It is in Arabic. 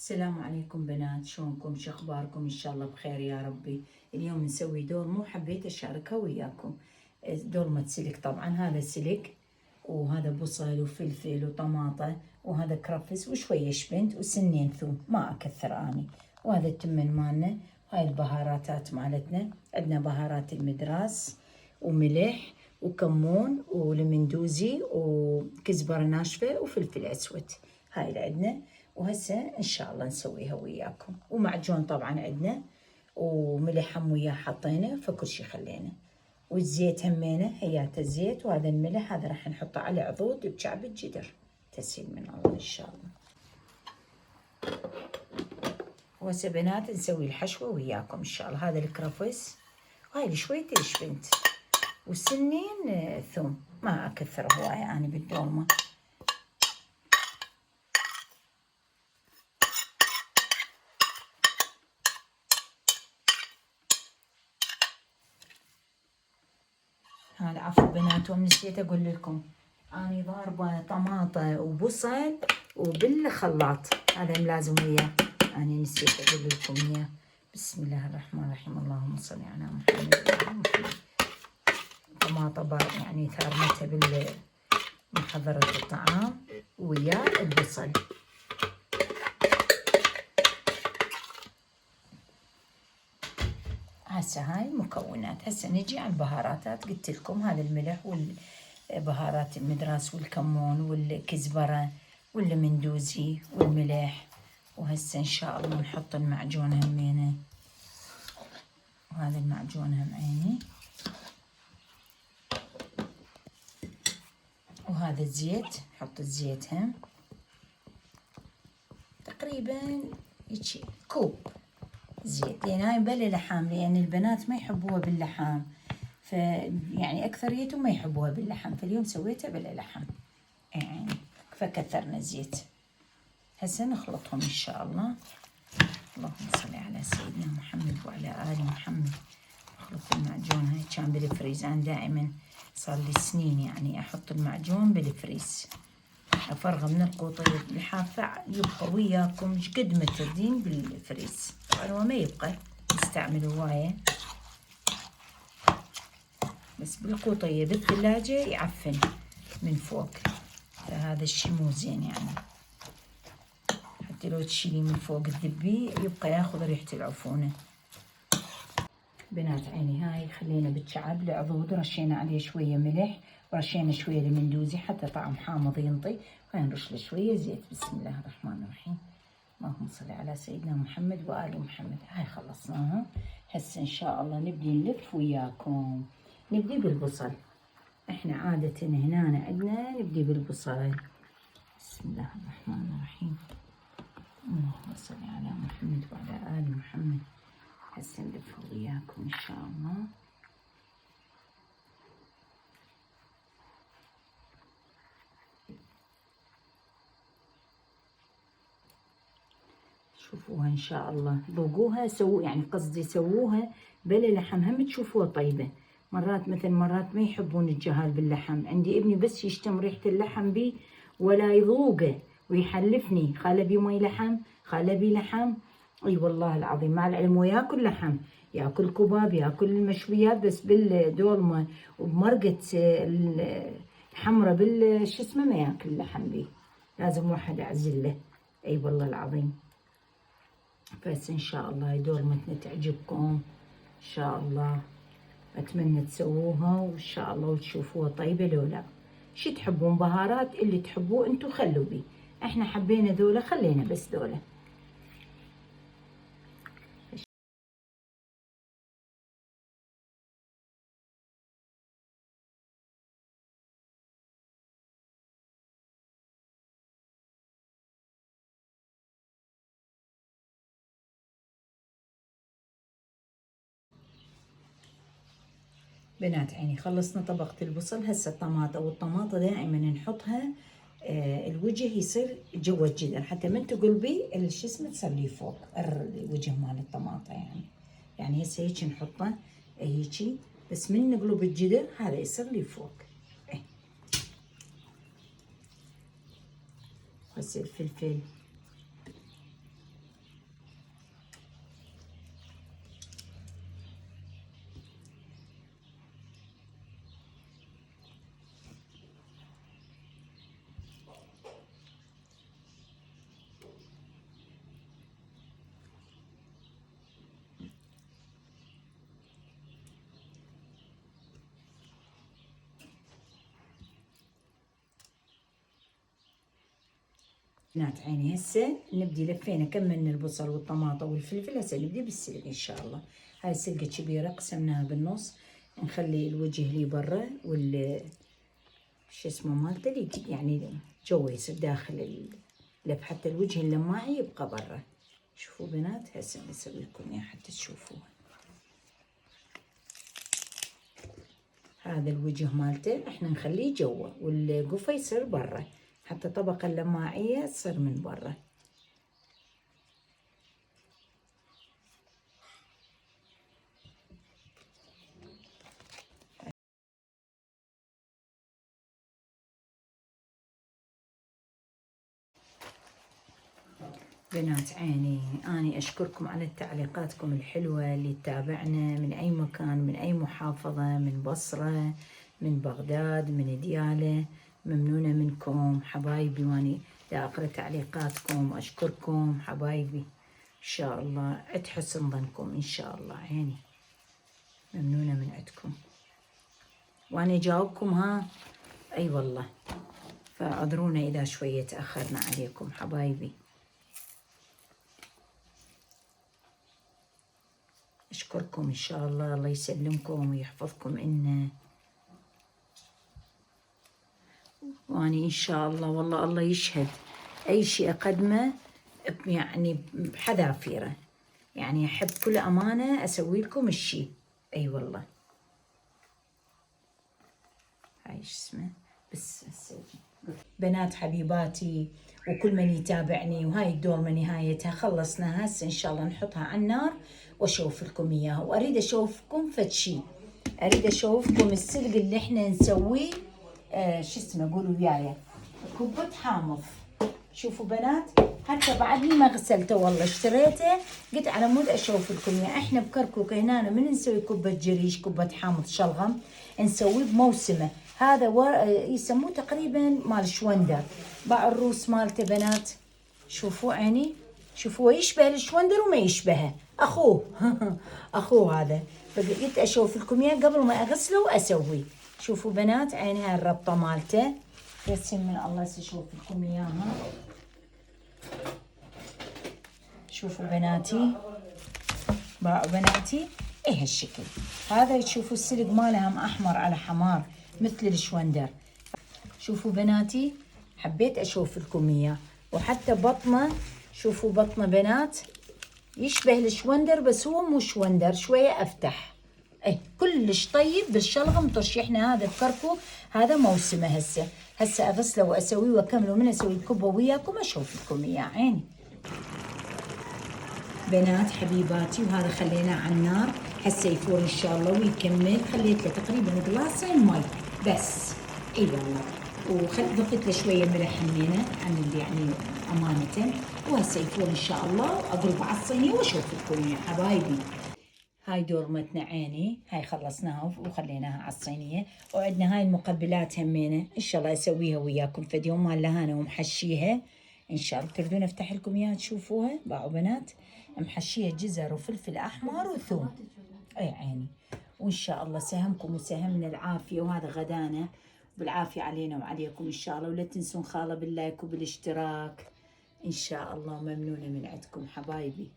السلام عليكم بنات، شلونكم؟ شو اخباركم؟ ان شاء الله بخير يا ربي. اليوم نسوي دولمة حبيت اشاركها وياكم. دولمة سلك، طبعا هذا سلك وهذا بصل وفلفل وطماطة وهذا كرفس وشوية شبنت وسنين ثوم، ما اكثر اني. وهذا التمن مالنا. هاي البهاراتات مالتنا، عندنا بهارات المدراس وملح وكمون ولمندوزي وكزبرة ناشفة وفلفل اسود. هاي اللي عندنا. وهسه ان شاء الله نسويها وياكم. ومعجون طبعا عندنا، وملح هم وياه حطينا، فكل شي خلينا. والزيت همينه، هيات الزيت وهذا الملح، هذا راح نحطه على عضود بكعب الجدر. تسهيل من الله ان شاء الله. وهسه بنات نسوي الحشوة وياكم ان شاء الله. هذا الكرفس وهاي شوية الشبنت وسنين ثوم، ما اكثر هواية اني بالدولمة. هذا عفوا بناتهم، نسيت اقول لكم اني ضاربه طماطه وبصل وبالخلاط، هذا ملازم وياه. اني نسيت اقول لكم اياه. بسم الله الرحمن الرحيم، اللهم صل على محمد وعلى محمد. طماطه يعني ثارمتها محضرة الطعام وياه البصل. هسه هاي المكونات. هسه نجي على البهاراتات. قلت لكم هذا الملح والبهارات المدراس والكمون والكزبرة واللمندوزي والملح. وهسه ان شاء الله نحط المعجون همينه، وهذا المعجون هم عيني، وهذا الزيت. نحط الزيت هم تقريبا هيجي كوب زيت، لان هاي بلا لحام، لان البنات ما يحبوها باللحام، يعني اكثريتهم ما يحبوها باللحم، فاليوم سويتها بلا لحم يعني، فكثرنا زيت. هسه نخلطهم ان شاء الله. اللهم صل على سيدنا محمد وعلى ال محمد. نخلط المعجون. هاي كان بالفريز، انا دائما صار لي سنين يعني احط المعجون بالفريز، افرغه من القوطيه الحافه يبقى وياكم قد ما تردين بالفريز. طبعا هو ما يبقى نستعمل هوايه، بس بالقوطية بالثلاجة يعفن من فوق، فهذا الشي مو زين يعني. حتى لو تشيلي من فوق الذبي يبقى ياخذ ريحة العفونة. بنات عيني، هاي خلينا بالشعب العضود، رشينا عليه شوية ملح ورشينا شوية لمندوزي حتى طعم حامض ينطي. هاي نرش له شوية زيت. بسم الله الرحمن الرحيم، اللهم صل على سيدنا محمد وآل محمد. هاي خلصناها. هسه ان شاء الله نبدي نلف وياكم. نبدي بالبصل. احنا عادة هنا عندنا نبدي بالبصل. بسم الله الرحمن الرحيم، اللهم صل على محمد وعلى آل محمد. هسه نلفها وياكم ان شاء الله. شوفوها ان شاء الله، ذوقوها، سووا يعني قصدي سووها بلا لحم، هم تشوفوها طيبة. مرات مثل مرات ما يحبون الجهال باللحم. عندي ابني بس يشتم ريحة اللحم بي ولا يذوقه ويحلفني خاله بي مي لحم، خاله بي لحم. اي والله العظيم، مع العلم وياكل لحم، ياكل كباب، ياكل المشويات، بس بالدولمة وبمرقة الحمرة شو اسمه ما ياكل اللحم بي، لازم واحد اعزله. اي والله العظيم. بس ان شاء الله دولمتنا تعجبكم ان شاء الله. اتمنى تسووها وان شاء الله وتشوفوها طيبه. لو لا شي تحبون بهارات اللي تحبوه انتو خلوا بي، احنا حبينا ذولا خلينا بس ذولا. بنات عيني، خلصنا طبقة البصل. هسه الطماطة، والطماطة دائما نحطها الوجه يصير جوا الجدر، حتى من تقلبي شو اسمه تصير لي فوق الوجه مال الطماطة يعني. يعني هسه هيك نحطه هيجي، بس من نقلب الجدر هذا يصير لي فوق. هسه الفلفل بنات عيني هسه نبدي لفينا كملنا البصل والطماطة والفلفل. هسه نبدي بالسلق ان شاء الله. هاي السلقة كبيرة قسمناها بالنص، نخلي الوجه لي برا شو اسمه مالته لي يعني جوا يصير داخل اللف، حتى الوجه اللماعي يبقى برا. شوفوا بنات هسه بسوي لكم اياه حتى تشوفوه. هذا الوجه مالته احنا نخليه جوا والقفا يصير برا، حتى الطبقة اللماعية تصير من برا. بنات عيني أنا أشكركم على تعليقاتكم الحلوة اللي تتابعنا من أي مكان، من أي محافظة، من بصرة، من بغداد، من ديالى. ممنونة منكم حبايبي، واني لا أقرأ تعليقاتكم. أشكركم حبايبي، إن شاء الله عد حسن ظنكم إن شاء الله. عيني ممنونة من عندكم، وأنا جاوبكم ها. أي والله، فاعذرونا إذا شوية تأخرنا عليكم حبايبي. أشكركم إن شاء الله، الله يسلمكم ويحفظكم إنا. وأني إن شاء الله والله الله يشهد أي شيء أقدمه يعني بحذافيره، يعني أحب كل أمانة أسوي لكم الشيء. أي والله. هاي شو اسمه بس بنات حبيباتي وكل من يتابعني، وهاي الدورمة نهايتها خلصنا. هسه إن شاء الله نحطها على النار وأشوف لكم إياها. وأريد أشوفكم فد شي، أريد أشوفكم السلق اللي إحنا نسويه. شو اسمه قولوا وياي، كبة حامض. شوفوا بنات، حتى بعدني ما غسلته والله، اشتريته قلت على مود اشوف لكم اياه. احنا بكركوك هنا من نسوي كبة جريش، كبة حامض شلغم، نسويه بموسمه. هذا يسموه تقريبا مال شوندر، باع الروس مالته بنات. شوفوا عيني، شوفوا يشبه الشوندر وما يشبهه، اخوه اخوه هذا. فقلت اشوف لكم اياه قبل ما اغسله واسويه. شوفوا بنات عيني هاي الربطة مالته، بس من الله سأشوف لكم اياها. شوفوا بناتي، باعوا بناتي ايه هالشكل هذا. تشوفوا السلق مالها احمر على حمار مثل الشوندر. شوفوا بناتي، حبيت اشوف لكم اياه. وحتى بطنه، شوفوا بطنه بنات يشبه الشوندر بس هو مو شوندر، شويه افتح. اي كلش طيب بالشلغم ترشيحنا هذا بكركو. هذا موسمه هسه اغسله واسويه واكمله من اسوي الكبه وياكم اشوف لكم اياه. عيني بنات حبيباتي، وهذا خليناه على النار هسه يفور ان شاء الله ويكمل. خليت له تقريبا قلاصين مي بس. اي والله. ضفت له شويه ملح همينه عن اللي يعني امانه. وهسه يفور ان شاء الله واضربه على الصينيه واشوف لكم يا حبايبي. هاي دورمتنا عيني، هاي خلصناها وخليناها على الصينيه. وعندنا هاي المقبلات همينه ان شاء الله اسويها وياكم فد يوم مال لهانه ومحشيها ان شاء الله. تريدون افتح لكم اياها تشوفوها؟ باعوا بنات محشيه جزر وفلفل احمر وثوم. اي عيني. وان شاء الله سهمكم وسهمنا العافيه، وهذا غدانا بالعافيه علينا وعليكم ان شاء الله. ولا تنسون خاله باللايك وبالاشتراك ان شاء الله. ممنونه من عندكم حبايبي.